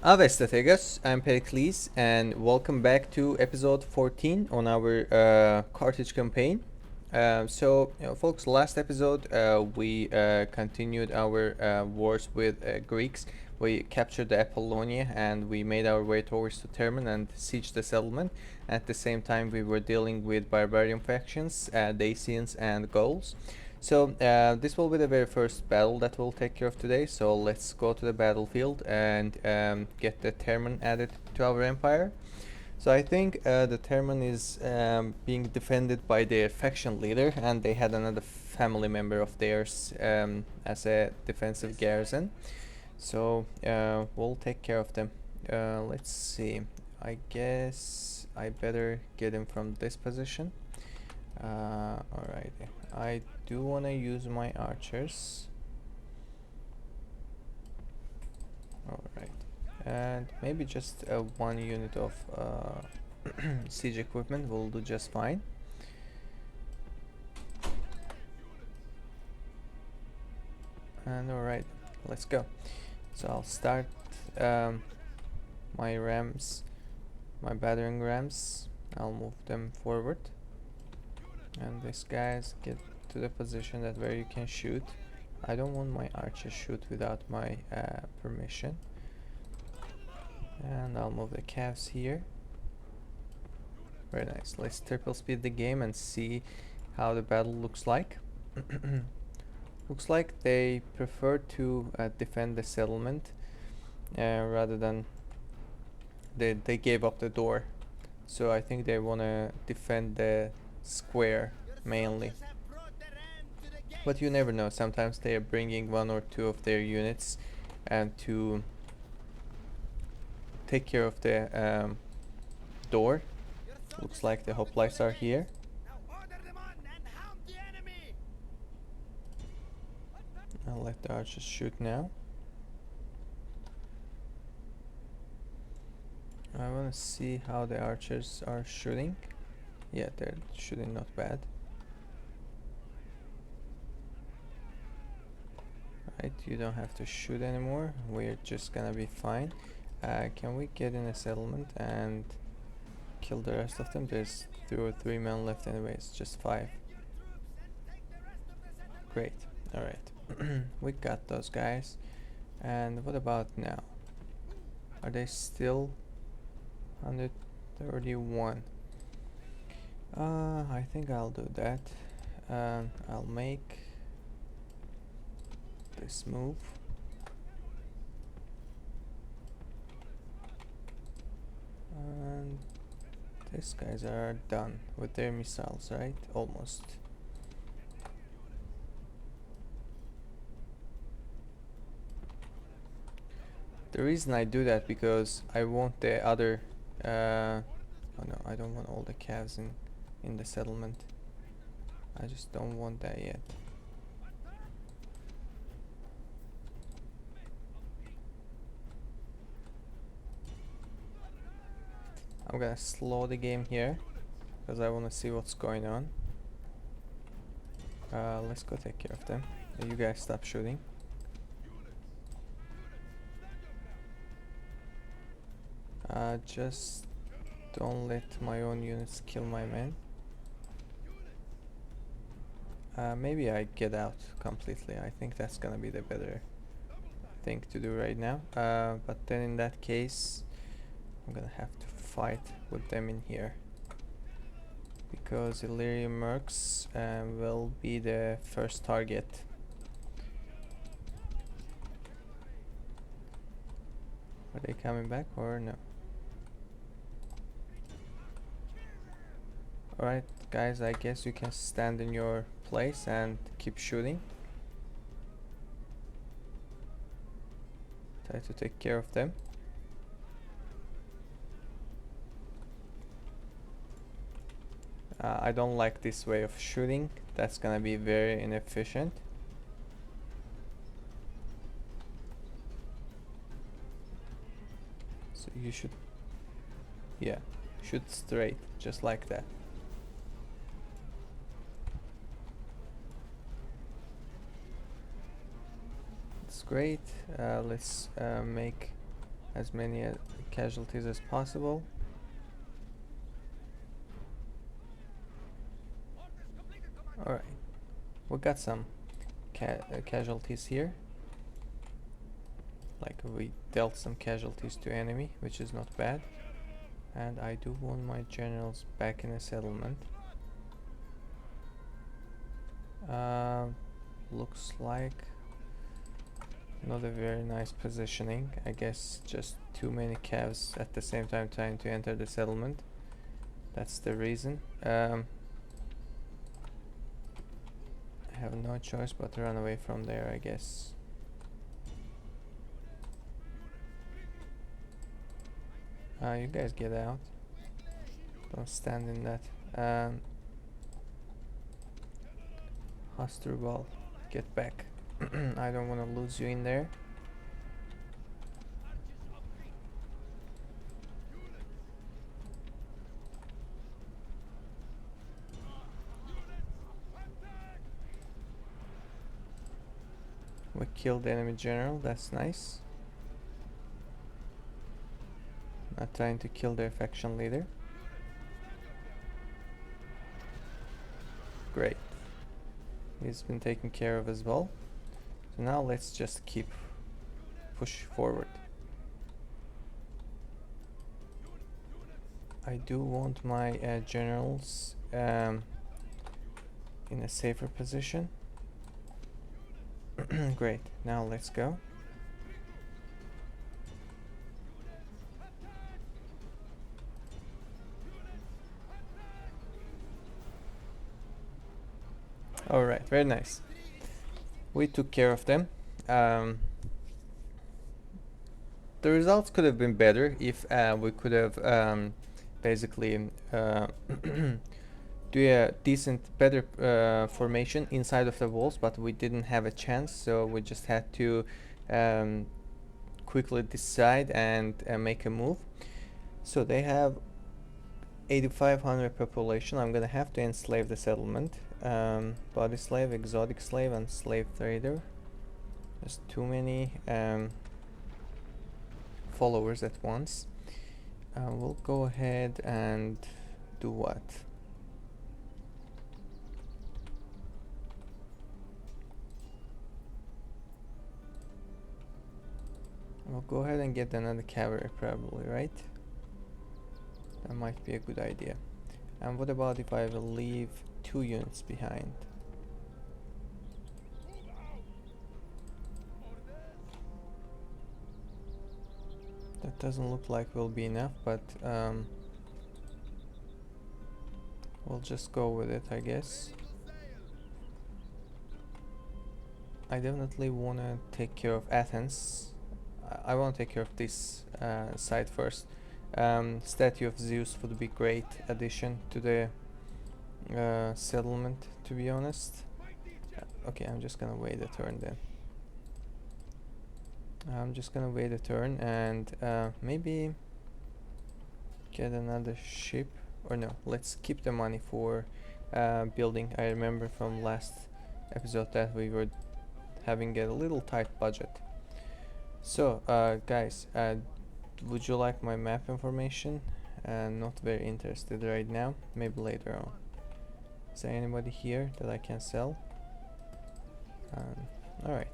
Ave strategos, I'm Pericles, and welcome back to episode 14 on our Carthage campaign. Folks, last episode we continued our wars with Greeks. We captured the Apollonia and we made our way towards the Thermon and sieged the settlement. At the same time, we were dealing with barbarian factions, Dacians, and Gauls. This will be the very first battle that we'll take care of today. So let's go to the battlefield and get the Thermon added to our empire. So I think the Thermon is being defended by their faction leader, and they had another family member of theirs as a defensive garrison. We'll take care of them. Let's see. I guess I better get him from this position. Alright. I do want to use my archers. Alright. And maybe just one unit of siege equipment will do just fine. And alright, let's go. So I'll start my rams, my battering rams. I'll move them forward. And these guys get to the position that where you can shoot. I don't want my archers shoot without my permission. And I'll move the calves here. Very nice. Let's triple speed the game and see how the battle looks like. Looks like they prefer to defend the settlement rather than they gave up the door. So I think they want to defend the square mainly. But you never know. Sometimes they are bringing one or two of their units and to take care of the door. Looks like the hoplites are here. I'll let the archers shoot now. I want to see how the archers are shooting. Yeah, they're shooting not bad. Right, you don't have to shoot anymore. We're just gonna be fine. Can we get in a settlement and kill the rest of them? There's 2 or 3 men left anyways, just 5. Great, alright. We got those guys. And what about now? Are they still 131? I think I'll do that. I'll make this move. And these guys are done with their missiles, right? Almost. The reason I do that because I want the other oh no, I don't want all the calves in the settlement. I just don't want that yet. I'm gonna slow the game here because I want to see what's going on. Let's go take care of them. You guys stop shooting. Just don't let my own units kill my men. Maybe I get out completely. I think that's gonna be the better thing to do right now. But then in that case, I'm gonna have to fight with them in here. Because Illyrian mercs will be the first target. Are they coming back or no? Alright guys, I guess you can stand in your place and keep shooting. Try to take care of them. I don't like this way of shooting. That's gonna be very inefficient. So you should, yeah, shoot straight, just like that. That's great. Let's make as many casualties as possible. Alright, we got some casualties here. Like, we dealt some casualties to enemy, which is not bad. And I do want my generals back in a settlement. Looks like not a very nice positioning. I guess just too many calves at the same time trying to enter the settlement. That's the reason. I have no choice but to run away from there, I guess. You guys get out. Don't stand in that. Hasdrubal, get back. I don't want to lose you in there. We killed the enemy general, that's nice. Not trying to kill their faction leader. Great. He's been taken care of as well. So now let's just push forward. I do want my generals in a safer position. Great, now let's go. Alright, very nice. We took care of them. The results could have been better if we could have basically do a better formation inside of the walls, but we didn't have a chance, so we just had to quickly decide and make a move. So they have 8,500 population. I'm gonna have to enslave the settlement. Body slave, exotic slave, and slave trader. There's too many followers at once. We'll go ahead and do what? We'll go ahead and get another cavalry probably, right? That might be a good idea. And what about if I will leave 2 units behind? That doesn't look like will be enough, but we'll just go with it, I guess. I definitely want to take care of Athens. I want to take care of this side first. Statue of Zeus would be great addition to the settlement, to be honest. Okay, I'm just gonna wait a turn then. I'm just gonna wait a turn and maybe get another ship, or no, let's keep the money for building. I remember from last episode that we were having a little tight budget. So guys, would you like my map information? Not very interested right now, maybe later on. Is there anybody here that I can sell? Alright.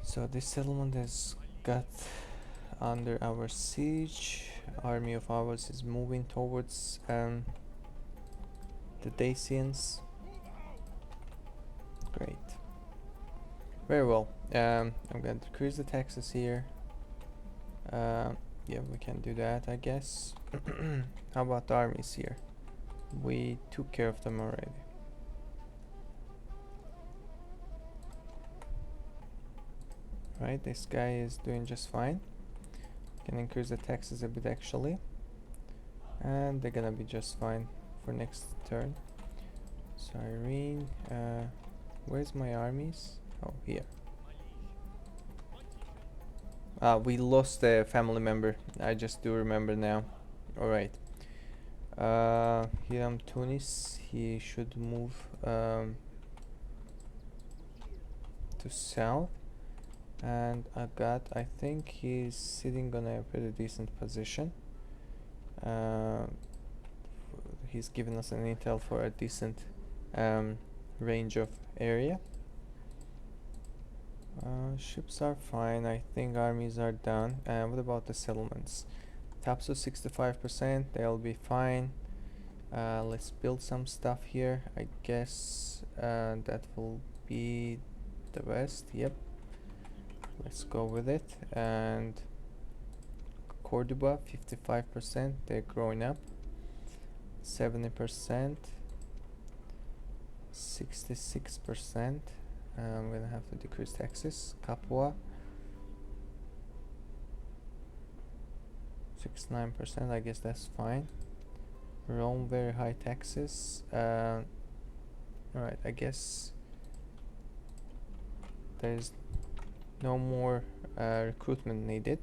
So this settlement has got under our siege. Army of ours is moving towards the Dacians. Great. Very well. I'm going to decrease the taxes here. Yeah, we can do that, I guess. How about the armies here? We took care of them already. Right, this guy is doing just fine. Can increase the taxes a bit actually. And they're gonna be just fine for next turn. Cyrene, where's my armies? Oh, here. We lost a family member. I just do remember now. Alright. Hiram Tunis, he should move to south. And I think he's sitting on a pretty decent position. uh, he's given us an intel for a decent range of area. Ships are fine. I think armies are done. What about the settlements? Taps of 65%, they'll be fine. Let's build some stuff here. I guess that will be the best. Yep, let's go with it. And Cordoba, 55%, they're growing up. 70%, 66%. I'm gonna have to decrease taxes. Capua, 69%, I guess that's fine. Rome, very high taxes. Alright, I guess there's no more recruitment needed.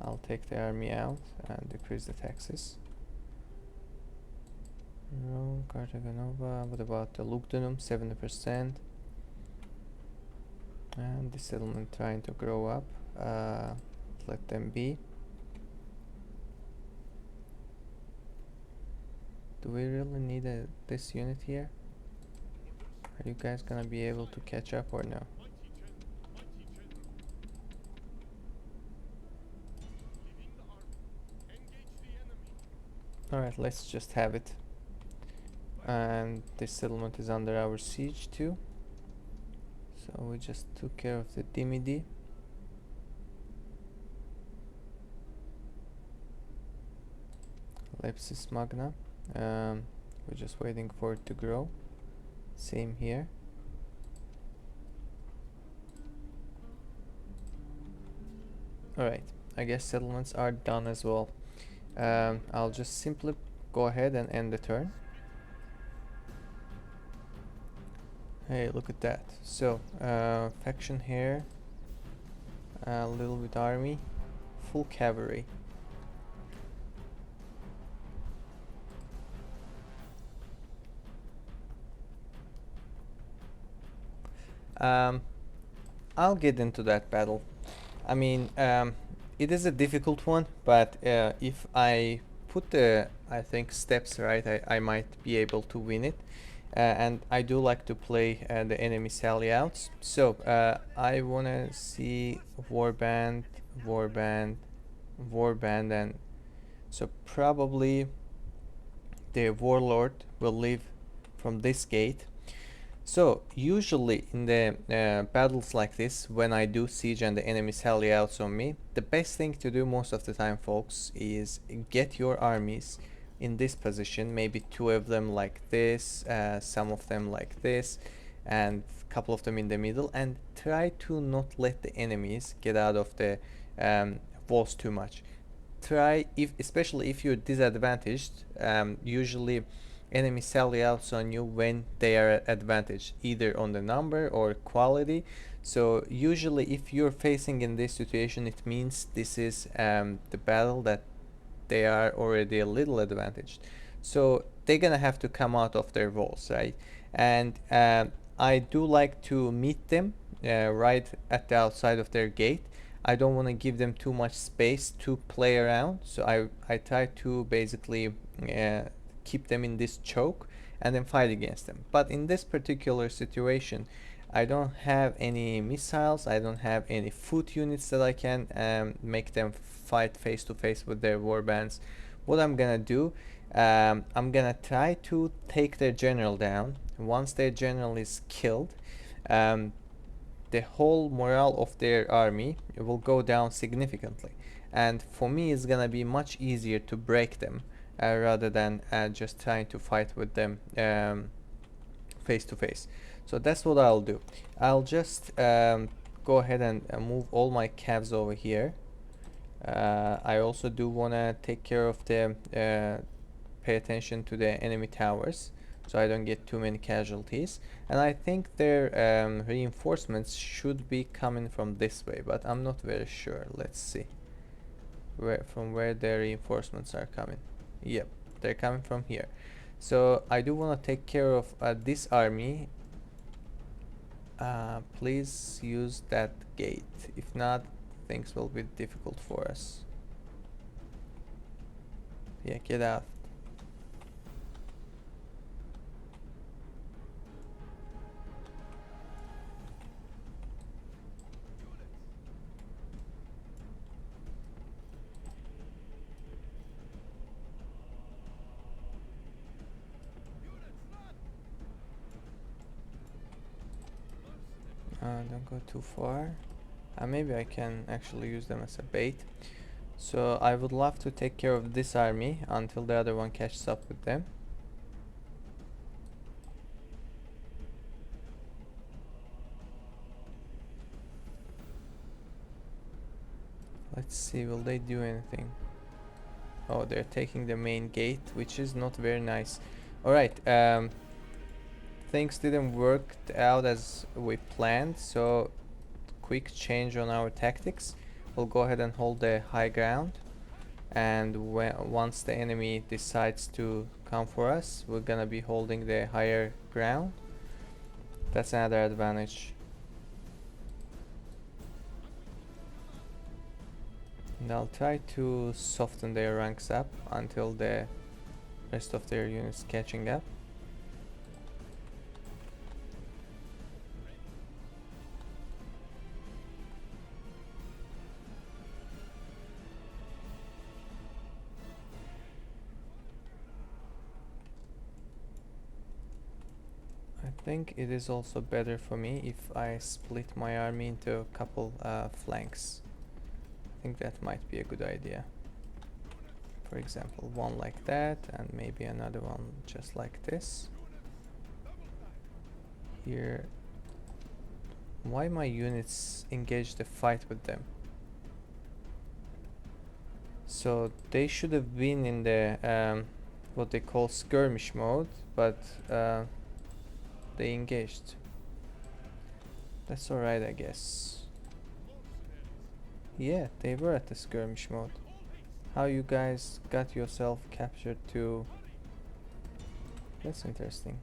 I'll take the army out and decrease the taxes. Rome, Carthage, Nova. What about the Lugdunum? 70%. And the settlement trying to grow up. Let them be. Do we really need this unit here? Are you guys gonna be able to catch up or no? Alright, let's just have it. And this settlement is under our siege too. So we just took care of the Dimidi. Lepsis Magna. We're just waiting for it to grow. Same here. Alright, I guess settlements are done as well. I'll just simply go ahead and end the turn. Hey, look at that. So, faction here, a little bit army, full cavalry. I'll get into that battle. I mean, it is a difficult one, but if I put the, I think, steps right, I might be able to win it. And I do like to play the enemy sally outs. So I wanna see warband, warband, warband, and so probably the warlord will leave from this gate. So usually in the battles like this, when I do siege and the enemy sally outs on me, the best thing to do most of the time, folks, is get your armies in this position, maybe two of them like this, some of them like this, and a couple of them in the middle, and try to not let the enemies get out of the walls too much. Try, especially if you're disadvantaged, usually enemy sally outs on you when they are at advantage, either on the number or quality. So usually if you're facing in this situation, it means this is the battle that they are already a little advantaged, so they're gonna have to come out of their walls, right? And I do like to meet them right at the outside of their gate. I don't want to give them too much space to play around, so I try to basically keep them in this choke and then fight against them. But in this particular situation, I don't have any missiles, I don't have any foot units that I can make them fight face to face with their warbands. What I'm gonna do, I'm gonna try to take their general down. Once their general is killed, the whole morale of their army will go down significantly. And for me, it's gonna be much easier to break them rather than just trying to fight with them face to face. So that's what I'll do. I'll just go ahead and move all my cavs over here. I also do want to take care of the pay attention to the enemy towers, so I don't get too many casualties. And I think their reinforcements should be coming from this way, but I'm not very sure. Let's see from where their reinforcements are coming. Yep, they're coming from here. So I do want to take care of this army. Please use that gate. If not, things will be difficult for us. Yeah, get out. Don't go too far. Maybe I can actually use them as a bait. So I would love to take care of this army until the other one catches up with them. Let's see, will they do anything? Oh, they're taking the main gate, which is not very nice. Alright, things didn't work out as we planned, so quick change on our tactics. We'll go ahead and hold the high ground, and once the enemy decides to come for us, we're gonna be holding the higher ground. That's another advantage. And I'll try to soften their ranks up until the rest of their units catching up. I think it is also better for me if I split my army into a couple flanks. I think that might be a good idea. For example, one like that, and maybe another one just like this. Here. Why my units engage the fight with them? So they should have been in the what they call skirmish mode, but they engaged. That's alright, I guess. Yeah, they were at the skirmish mode. How you guys got yourself captured too? That's interesting.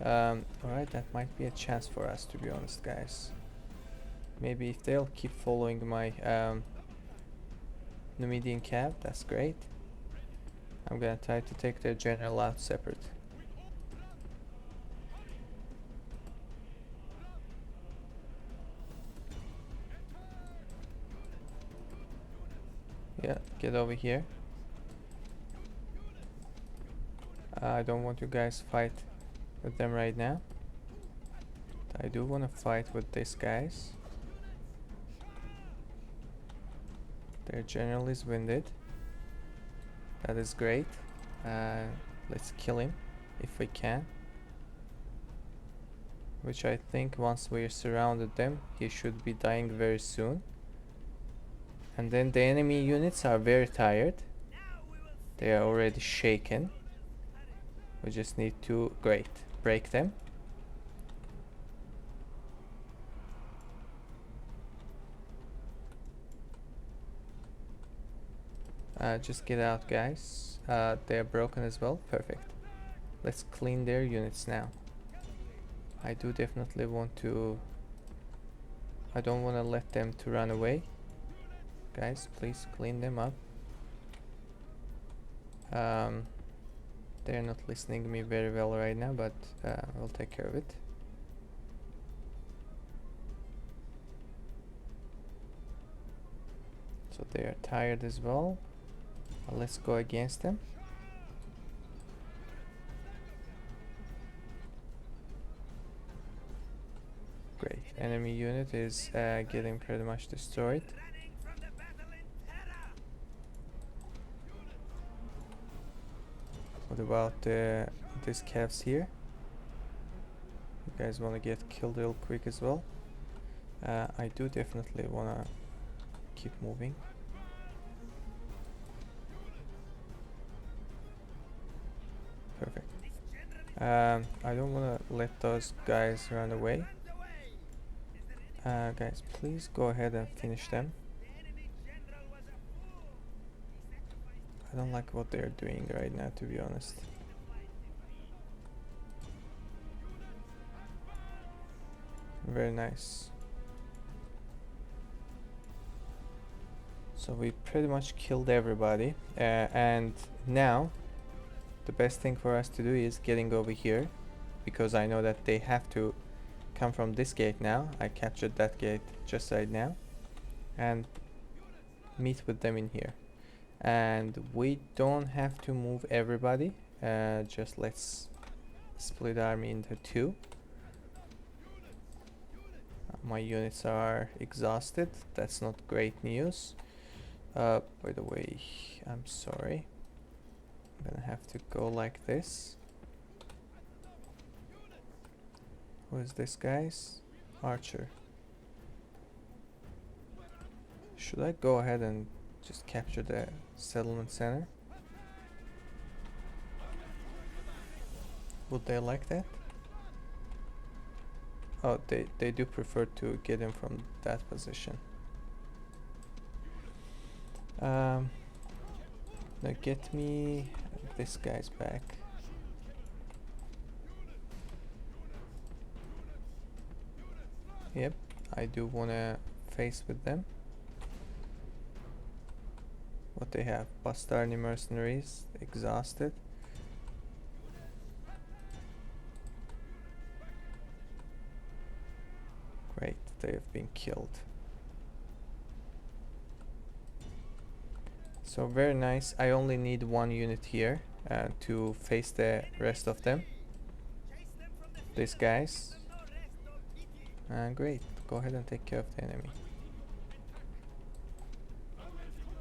Alright, that might be a chance for us, to be honest, guys. Maybe if they'll keep following my Numidian cav, that's great. I'm gonna try to take their general out separate. Yeah, get over here. I don't want you guys fight with them right now. I do want to fight with these guys. Their general is winded. That is great. Let's kill him if we can. Which I think once we're surrounded them, he should be dying very soon. And then the enemy units are very tired. They are already shaken. We just need to, great, break them. Just get out, guys. They are broken as well. Perfect. Let's clean their units now. I do definitely want to... I don't want to let them to run away. Guys, please clean them up. They're not listening to me very well right now, but we'll take care of it. So they are tired as well. Let's go against them. Great. Enemy unit is getting pretty much destroyed. What about these calves here? You guys want to get killed real quick as well? I do definitely want to keep moving. Perfect. I don't want to let those guys run away. Guys, please go ahead and finish them. I don't like what they're doing right now, to be honest. Very nice. So we pretty much killed everybody, and now the best thing for us to do is getting over here, because I know that they have to come from this gate now. I captured that gate just right now, and meet with them in here. And we don't have to move everybody, just let's split army into two. My units are exhausted. That's not great news. By the way, I'm sorry. I'm gonna have to go like this. Who is this, guys? Archer. Should I go ahead and just capture the settlement center? Would they like that? Oh, they do prefer to get him from that position. Now get me this guy's back. Yep, I do wanna face with them. What they have? Bastardi mercenaries, exhausted. Great, they have been killed. So very nice. I only need one unit here to face the rest of them. These guys. Great, go ahead and take care of the enemy.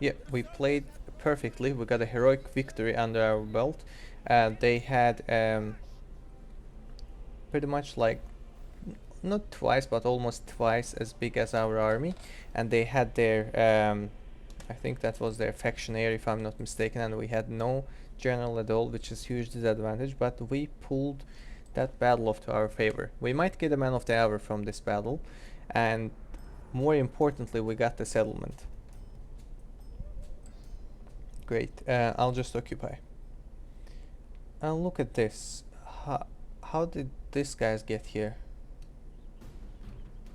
Yeah, we played perfectly. We got a heroic victory under our belt. They had pretty much like not twice but almost twice as big as our army, and they had their I think that was their factionaire if I'm not mistaken, and we had no general at all, which is huge disadvantage, but we pulled that battle off to our favor. We might get a man of the hour from this battle, and more importantly we got the settlement. Great, I'll just occupy. And look at this. How did these guys get here?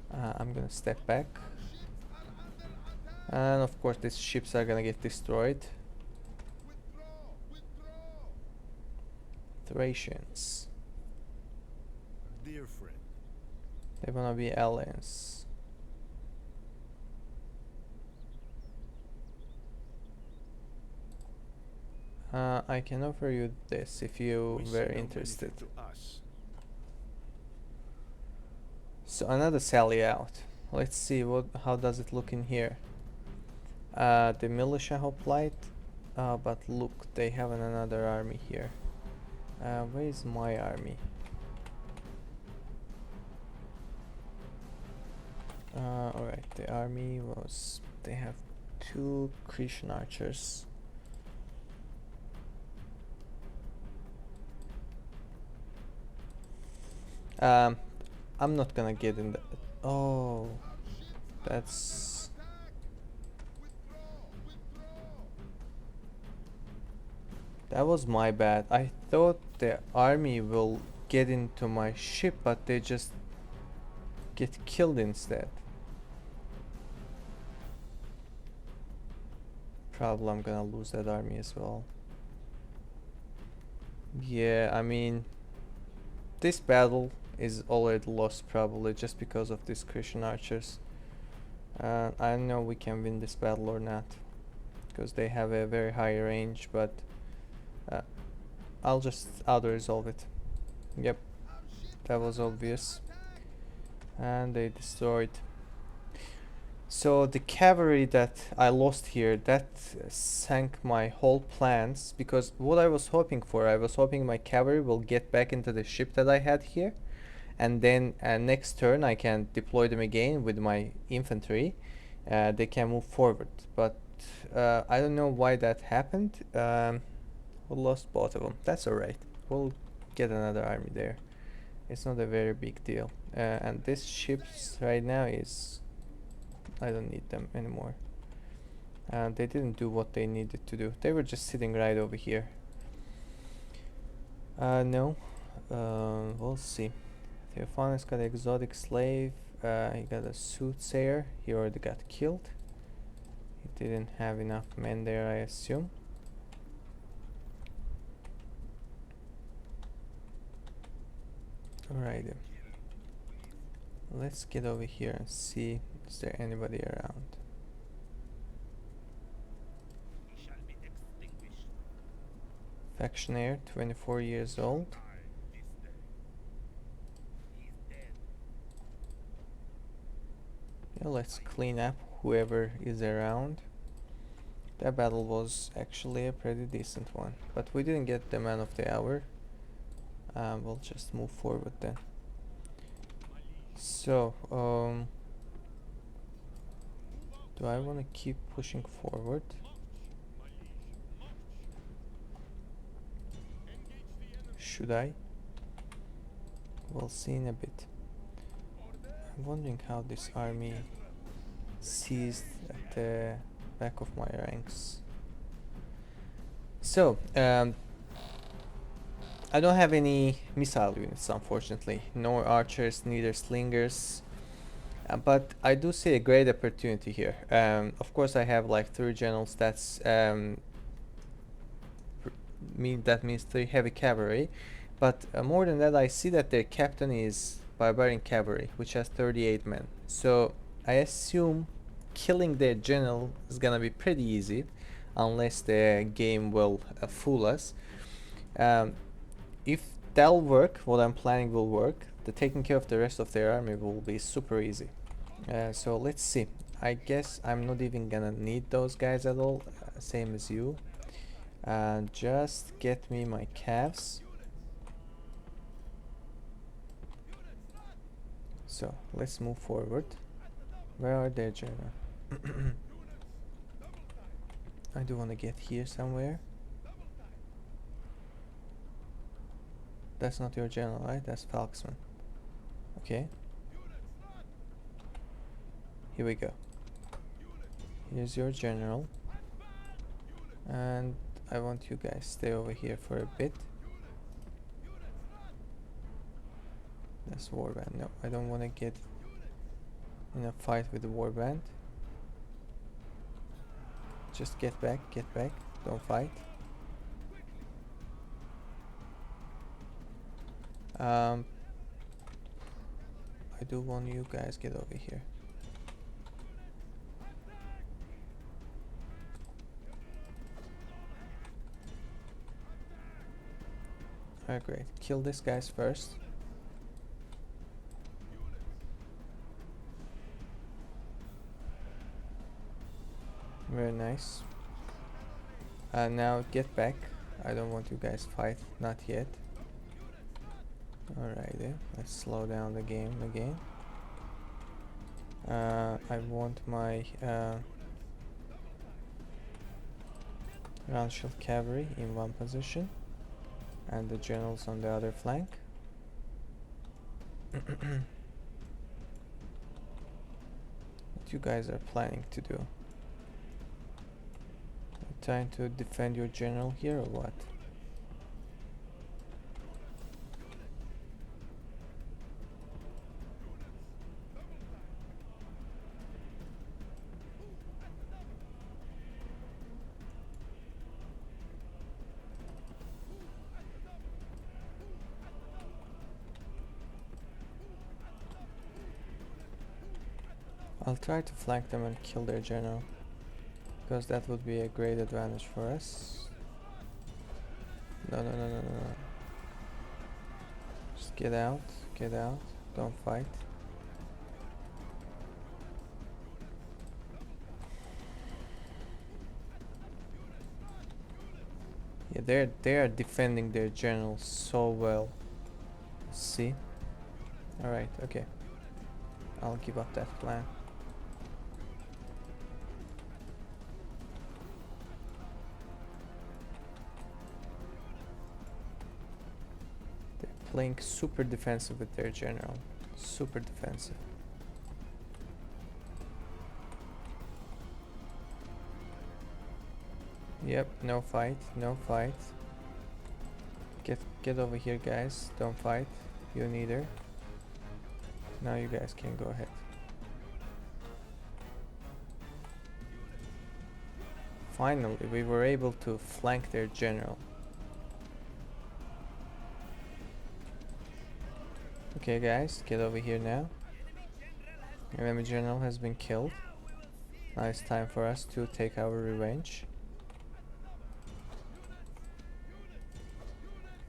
I'm gonna step back. And of course these ships are gonna get destroyed. Thracians. Dear friend. They wanna be aliens. I can offer you this if you were interested. So another sally out. Let's see how does it look in here. The militia hoplite, but look, they have another army here. Where is my army? Alright, the army was, they have 2 Cretan archers. I'm not gonna get in the, oh, that's, that was my bad. I thought the army will get into my ship, but they just get killed instead. Probably I'm gonna lose that army as well. Yeah, I mean, this battle is already lost probably just because of these Christian archers. I don't know we can win this battle or not, because they have a very high range, but I'll just auto-resolve it. Yep, that was obvious. And they destroyed. So the cavalry that I lost here, that sank my whole plans, because what I was hoping for, I was hoping my cavalry will get back into the ship that I had here, and then next turn I can deploy them again with my infantry. They can move forward, but I don't know why that happened. We lost both of them. That's alright, we'll get another army there. It's not a very big deal. And this ships right now is, I don't need them anymore. They didn't do what they needed to do. They were just sitting right over here. No, we'll see. Theophanes got exotic slave. He got a soothsayer. He already got killed. He didn't have enough men there, I assume. Alrighty. Let's get over here and see, is there anybody around? Factionaire, 24 years old. Yeah, let's clean up whoever is around. That battle was actually a pretty decent one, but we didn't get the man of the hour. We'll just move forward then. So, do I want to keep pushing forward? Should I? We'll see in a bit. I'm wondering how this army seized at the back of my ranks. So, I don't have any missile units, unfortunately. No archers, neither slingers. But I do see a great opportunity here. Of course, I have like 3 generals. That's that means 3 heavy cavalry. But more than that, I see that their captain is barbarian cavalry, which has 38 men. So I assume killing their general is gonna be pretty easy, unless the game will fool us. If that'll work, what I'm planning will work, the taking care of the rest of their army will be super easy. So let's see. I guess I'm not even gonna need those guys at all, same as you. Just get me my calves. So let's move forward. Where are their general? I do want to get here somewhere. That's not your general, right? That's Falksman. Okay. Here we go. Here's your general. And I want you guys stay over here for a bit. That's warband. No, I don't want to get in a fight with the warband. Just get back, don't fight. I do want you guys get over here. Alright, great. Kill these guys first. Very nice. Now get back. I don't want you guys fight, not yet. Alrighty, let's slow down the game again. I want my round shield cavalry in one position and the generals on the other flank. What you guys are planning to do? Trying to defend your general here or what? I'll try to flank them and kill their general, because that would be a great advantage for us. No. Just get out, don't fight. Yeah, they are defending their general so well. See? Alright, okay. I'll give up that plan. Playing super defensive with their general. Super defensive. Yep, no fight. Get over here, guys. Don't fight. You neither. Now you guys can go ahead. Finally, we were able to flank their general. Okay guys, get over here now. Enemy general has been killed. Now it's time for us to take our revenge.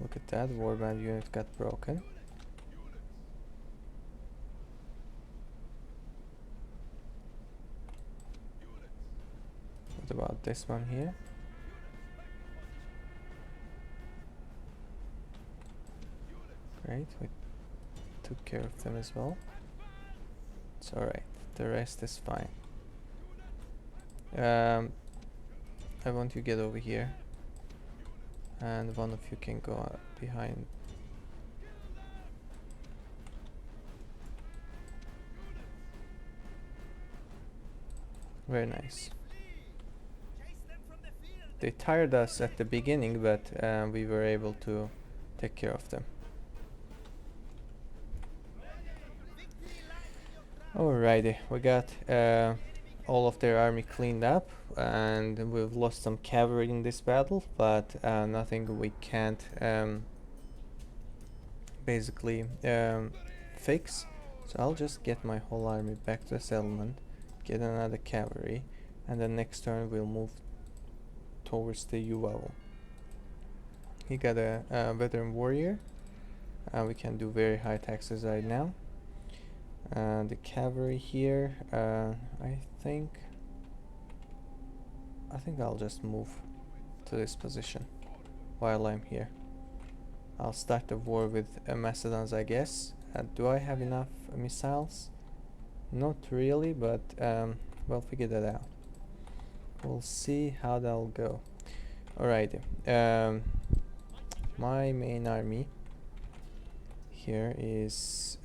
Look at that, warband unit got broken. What about this one here? Great, we took care of them as well. It's alright, the rest is fine. I want you to get over here. And one of you can go behind. Very nice. They tired us at the beginning, but we were able to take care of them. Alrighty, we got all of their army cleaned up, and we've lost some cavalry in this battle, but nothing we can't basically fix. So I'll just get my whole army back to the settlement, get another cavalry, and then next turn we'll move towards the UL. He got a veteran warrior. We can do very high taxes right now. The cavalry here, I think I'll just move to this position while I'm here. I'll start the war with Macedons, I guess. Do I have enough missiles? Not really, but we'll figure that out. We'll see how that'll go. Alrighty. My main army here is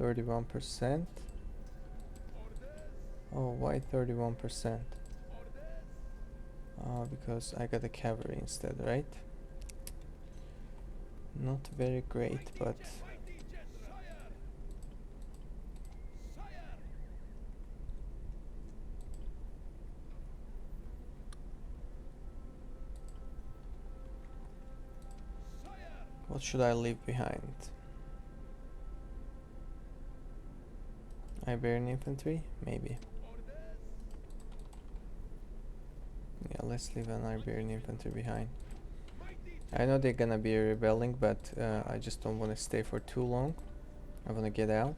31%. Oh, why 31%? Because I got a cavalry instead, right? Not very great, but what should I leave behind? Iberian infantry? Maybe. Yeah, let's leave an Iberian infantry behind. I know they're gonna be rebelling, but I just don't want to stay for too long. I want to get out.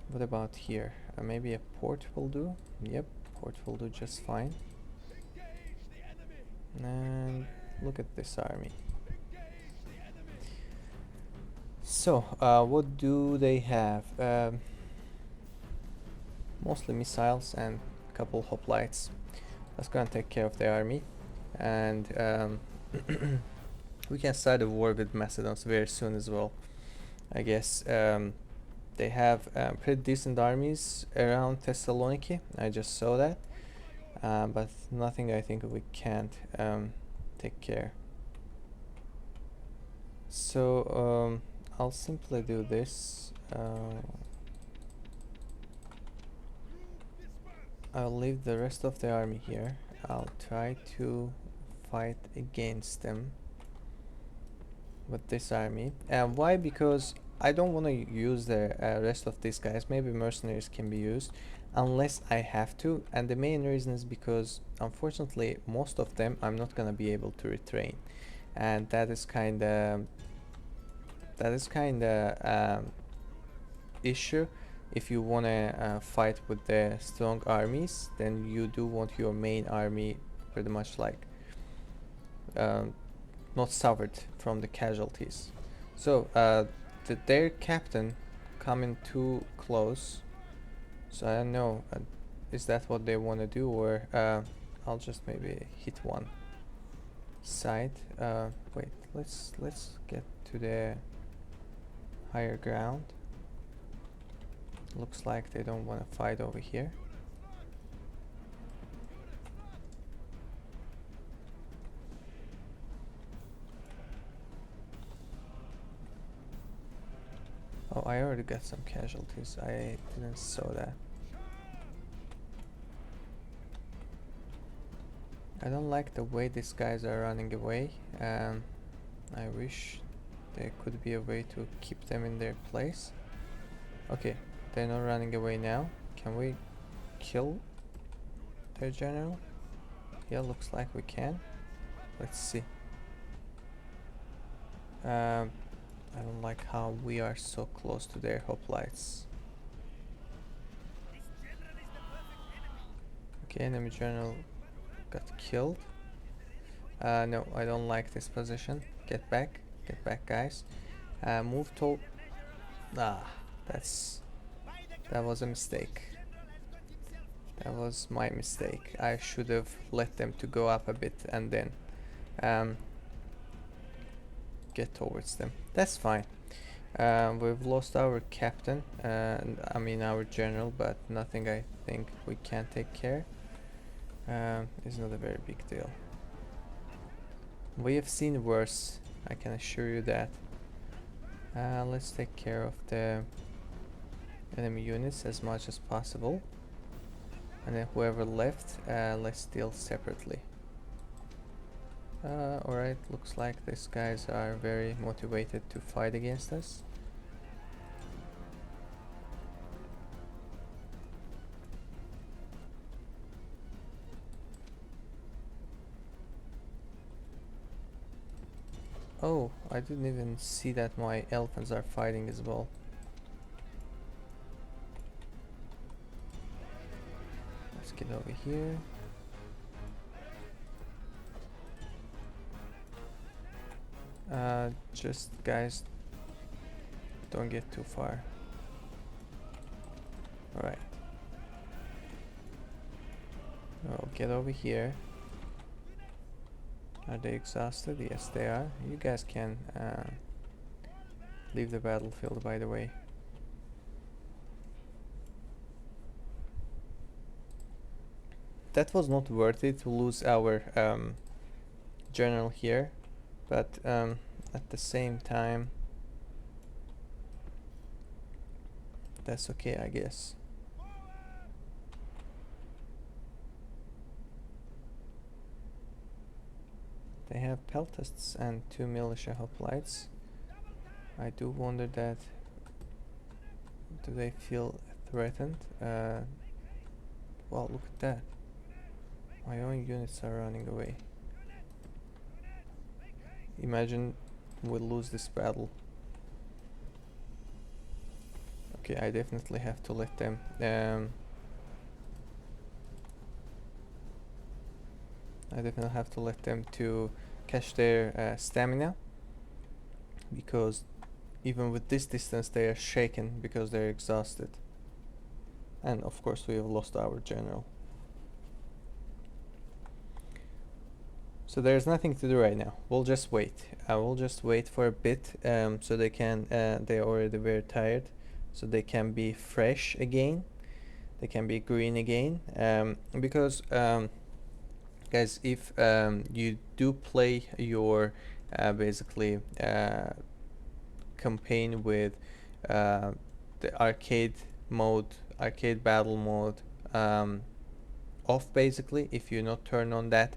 What about here? Maybe a port will do? Yep, port will do just fine. And look at this army. So, what do they have? Mostly missiles and a couple hoplites. That's gonna take care of the army, and we can start a war with Macedons very soon as well. I guess they have pretty decent armies around Thessaloniki. I just saw that, but nothing I think we can't take care. So I'll simply do this. I'll leave the rest of the army here. I'll try to fight against them with this army. And why? Because I don't want to use the rest of these guys. Maybe mercenaries can be used unless I have to. And the main reason is because unfortunately most of them I'm not gonna be able to retrain, and that is kinda issue. If you want to fight with the strong armies, then you do want your main army pretty much like not suffered from the casualties. So their captain coming too close, so I don't know, is that what they want to do, or I'll just maybe hit one side. Wait, let's get to the higher ground. Looks like they don't want to fight over here. Oh, I already got some casualties. I didn't saw that. I don't like the way these guys are running away. I wish there could be a way to keep them in their place. Okay, they're not running away now. Can we kill their general? Yeah, looks like we can. Let's see. I don't like how we are so close to their hoplites. Okay, enemy general got killed. No, I don't like this position. Get back, guys. Move to. Ah, that was a mistake. That was my mistake. I should have let them to go up a bit and then get towards them. That's fine. We've lost our captain, I mean our general, but nothing I think we can take care. It's not a very big deal. We have seen worse, I can assure you that. Let's take care of the enemy units as much as possible. And then whoever left, let's deal separately. Alright, looks like these guys are very motivated to fight against us. Oh, I didn't even see that my elephants are fighting as well. Let's get over here. Just guys, don't get too far. Alright. Oh, get over here. Are they exhausted? Yes, they are. You guys can leave the battlefield, by the way. That was not worth it to lose our general here, but at the same time, that's okay, I guess. They have peltasts and 2 militia hoplites. I do wonder that, do they feel threatened? Well, look at that. My own units are running away. Imagine we'll lose this battle. Okay, I definitely have to let them I definitely have to let them to catch their stamina, because even with this distance they are shaken because they're exhausted. And of course we have lost our general. So there's nothing to do right now. We'll just wait. I will just wait for a bit, so they can they are already very tired, so they can be fresh again, they can be green again, because guys, if you do play your basically campaign with the arcade battle mode off, basically, if you not turn on that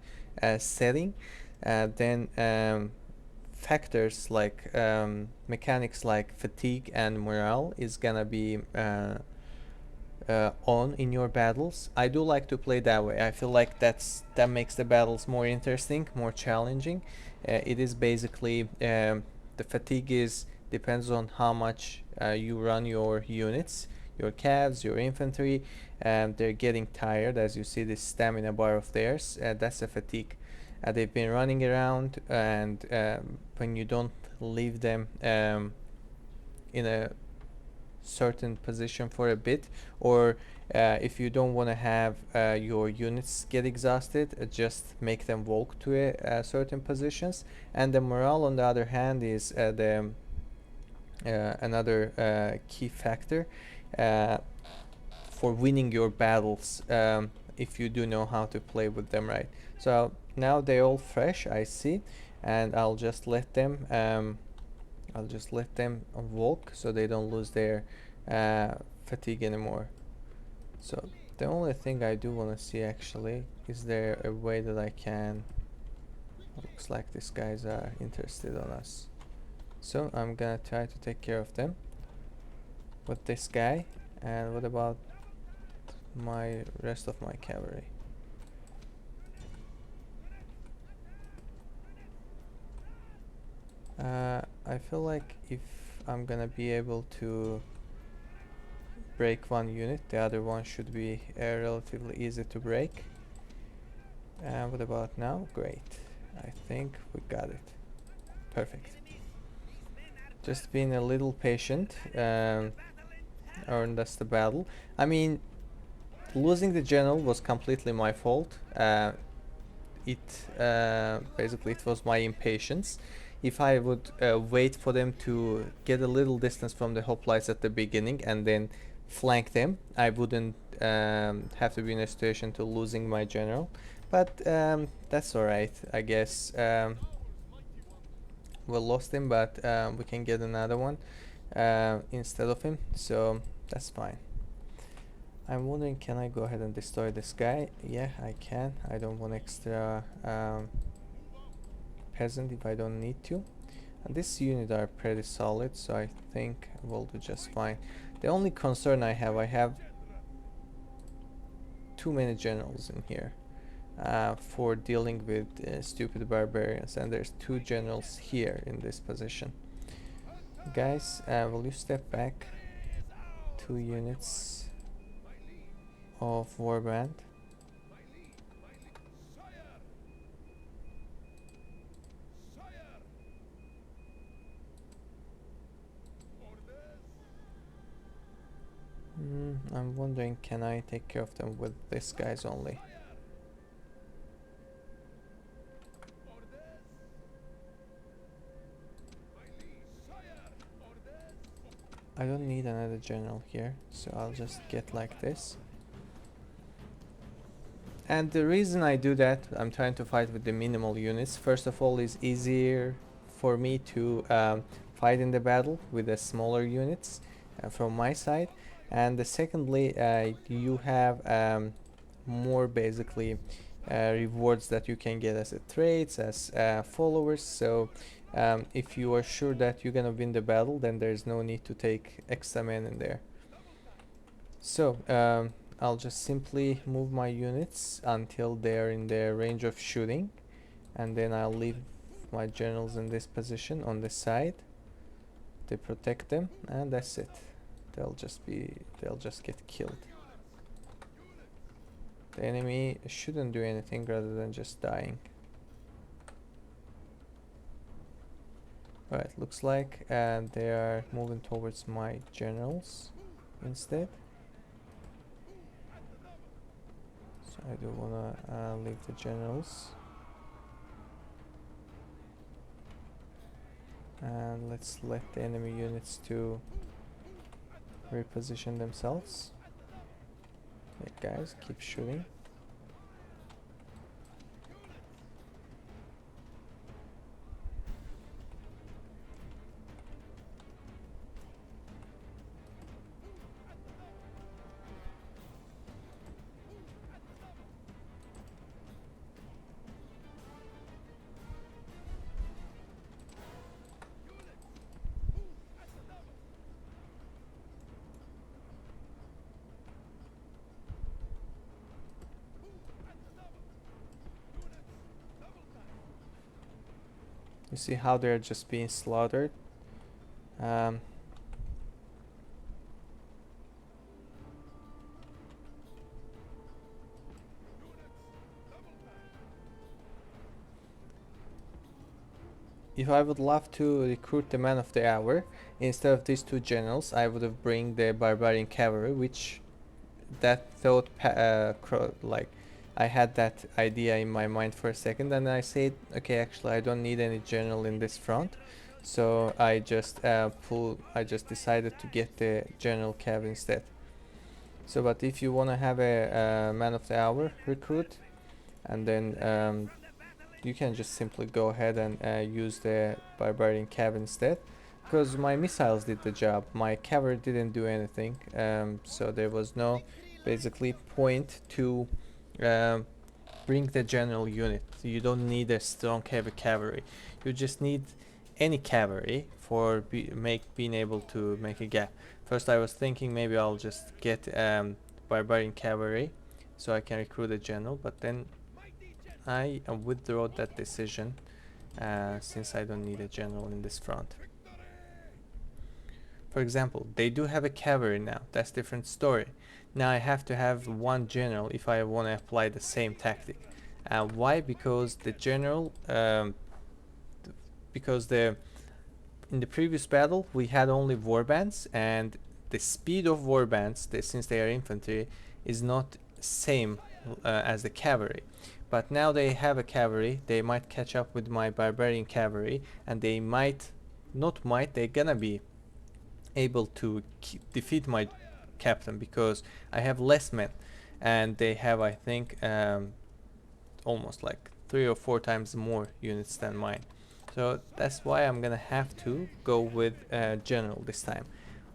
setting, then factors like mechanics like fatigue and morale is gonna be on in your battles. I do like to play that way. I feel like that makes the battles more interesting, more challenging. It is basically the fatigue is depends on how much you run your units, your calves, your infantry, and they're getting tired. As you see, this stamina bar of theirs, that's a fatigue. They've been running around, and when you don't leave them in a certain position for a bit, or if you don't want to have your units get exhausted, just make them walk to certain positions. And the morale, on the other hand, is the another key factor for winning your battles, if you do know how to play with them right. So now they're all fresh, I see, and I'll just let them I'll just let them walk so they don't lose their fatigue anymore. So the only thing I do want to see actually, is there a way that I can... Looks like these guys are interested on us. So I'm gonna try to take care of them with this guy. And what about my rest of my cavalry? I feel like if I'm gonna be able to break one unit, the other one should be relatively easy to break. What about now? Great. I think we got it. Perfect. Just being a little patient earned us the battle. I mean, losing the general was completely my fault. Basically it was my impatience. If I would wait for them to get a little distance from the hoplites at the beginning and then flank them, I wouldn't have to be in a situation to losing my general. But that's alright, I guess. We lost him, but we can get another one instead of him, so that's fine. I'm wondering, can I go ahead and destroy this guy? Yeah, I can. I don't want extra peasant if I don't need to. And this unit are pretty solid, so I think we'll do just fine. The only concern I have too many generals in here for dealing with stupid barbarians, and there's 2 generals here in this position. Guys, will you step back 2 units of warband? I'm wondering, can I take care of them with these guys only? I don't need another general here, so I'll just get like this. And the reason I do that, I'm trying to fight with the minimal units. First of all, is easier for me to fight in the battle with the smaller units from my side. And secondly, you have more basically rewards that you can get as traits, as followers. So if you are sure that you're gonna win the battle, then there's no need to take extra men in there. So I'll just simply move my units until they're in their range of shooting, and then I'll leave my generals in this position on this side to protect them, and that's it. They'll just get killed. The enemy shouldn't do anything rather than just dying. Alright, looks like they are moving towards my generals instead. So I do wanna leave the generals. And let's let the enemy units to reposition themselves. Yeah, guys, keep shooting. You see how they're just being slaughtered? If I would love to recruit the man of the hour, instead of these 2 generals, I would have bring the barbarian cavalry, which that thought like I had that idea in my mind for a second, and I said, okay, actually I don't need any general in this front, so I just decided to get the general cav instead. So, but if you want to have a man of the hour recruit, and then you can just simply go ahead and use the barbarian cav instead. because my missiles did the job. My cavalry didn't do anything. So there was no basically point to um, bring the general unit. You don't need a strong heavy cavalry. You just need any cavalry for being able to make a gap. First I was thinking maybe I'll just get barbarian cavalry so I can recruit a general, but then I withdraw that decision since I don't need a general in this front. For example, they do have a cavalry now. That's a different story. Now I have to have one general if I want to apply the same tactic. Why? Because the general, because in the previous battle we had only warbands, and the speed of warbands, since they are infantry, is not same as the cavalry. But now they have a cavalry. They might catch up with my barbarian cavalry, and they might, not might, they're gonna be able to defeat my captain because I have less men, and they have, I think, almost like 3 or 4 times more units than mine. So that's why I'm gonna have to go with general this time.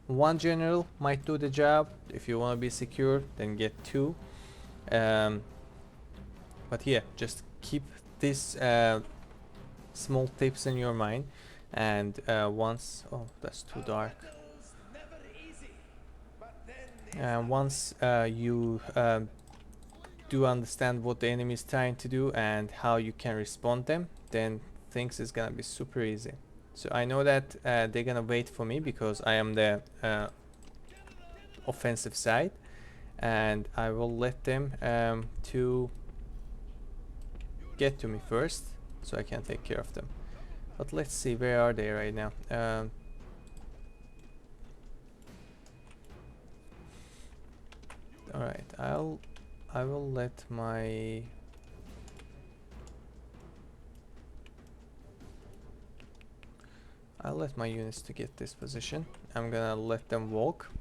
One general might do the job. If you want to be secure, then get 2. But yeah, just keep these small tips in your mind, and once, oh, that's too dark. Once you do understand what the enemy is trying to do and how you can respond them, then things is gonna be super easy. So I know that they're gonna wait for me because I am the offensive side, and I will let them to get to me first so I can take care of them. But let's see, where are they right now? Alright, I will let my units to get this position. I'm gonna let them walk.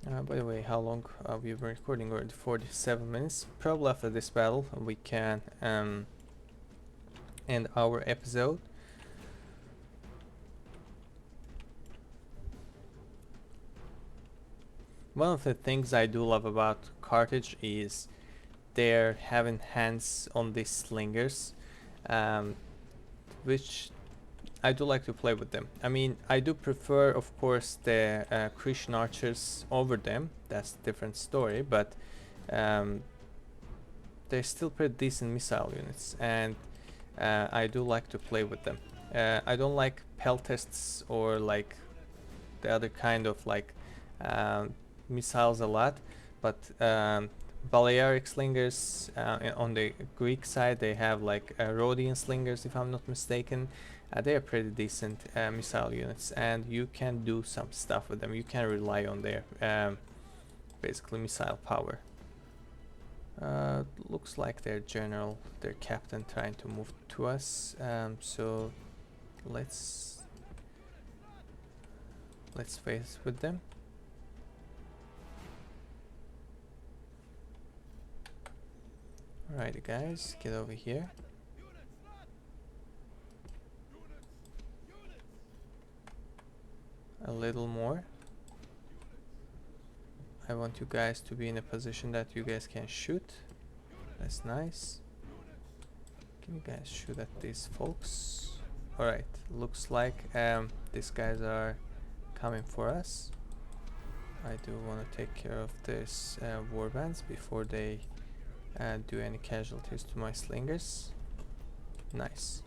By the way, how long we've been recording? Already 47 minutes. Probably after this battle we can end our episode. One of the things I do love about Carthage is they're having hands on these slingers, which I do like to play with them. I mean, I do prefer, of course, the Christian archers over them. That's a different story, but they're still pretty decent missile units, and I do like to play with them. I don't like peltists or like the other kind of like missiles a lot, but Balearic slingers on the Greek side, they have like Rhodian slingers, if I'm not mistaken. They are pretty decent missile units, and you can do some stuff with them. You can rely on their basically missile power. Looks like their general, their captain, trying to move to us. So let's face with them. Alright guys, get over here. A little more. I want you guys to be in a position that you guys can shoot. That's nice. Can you guys shoot at these folks? Alright, looks like these guys are coming for us. I do want to take care of this warbands before they do any casualties to my slingers. Nice.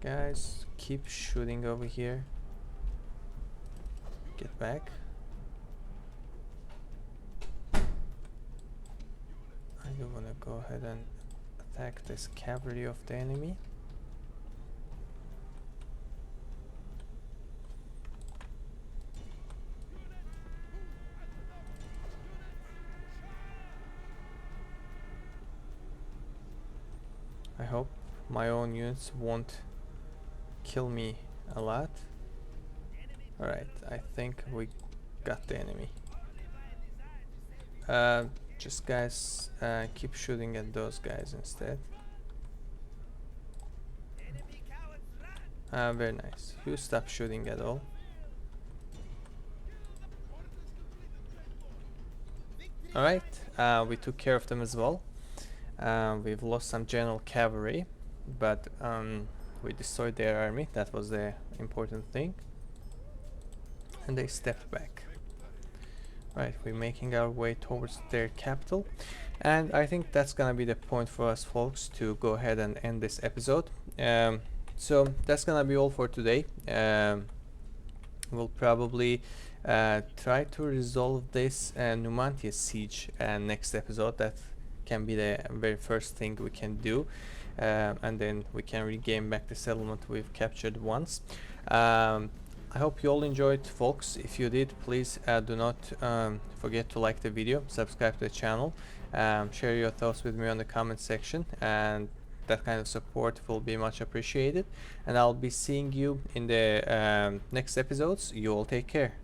Guys, keep shooting over here. Get back. I do want to go ahead and attack this cavalry of the enemy. I hope my own units won't kill me a lot. Alright, I think we got the enemy. Just guys, keep shooting at those guys instead. Very nice. You stop shooting at all. Alright, we took care of them as well. We've lost some general cavalry, but we destroyed their army. That was the important thing. And they stepped back. Right, we're making our way towards their capital. And I think that's gonna be the point for us, folks, to go ahead and end this episode. So that's gonna be all for today. We'll probably try to resolve this Numantia siege next episode. That can be the very first thing we can do, and then we can regain back the settlement we've captured once. I hope you all enjoyed, folks. If you did, please do not forget to like the video, subscribe to the channel, share your thoughts with me on the comment section, and that kind of support will be much appreciated. And I'll be seeing you in the next episodes. You all take care.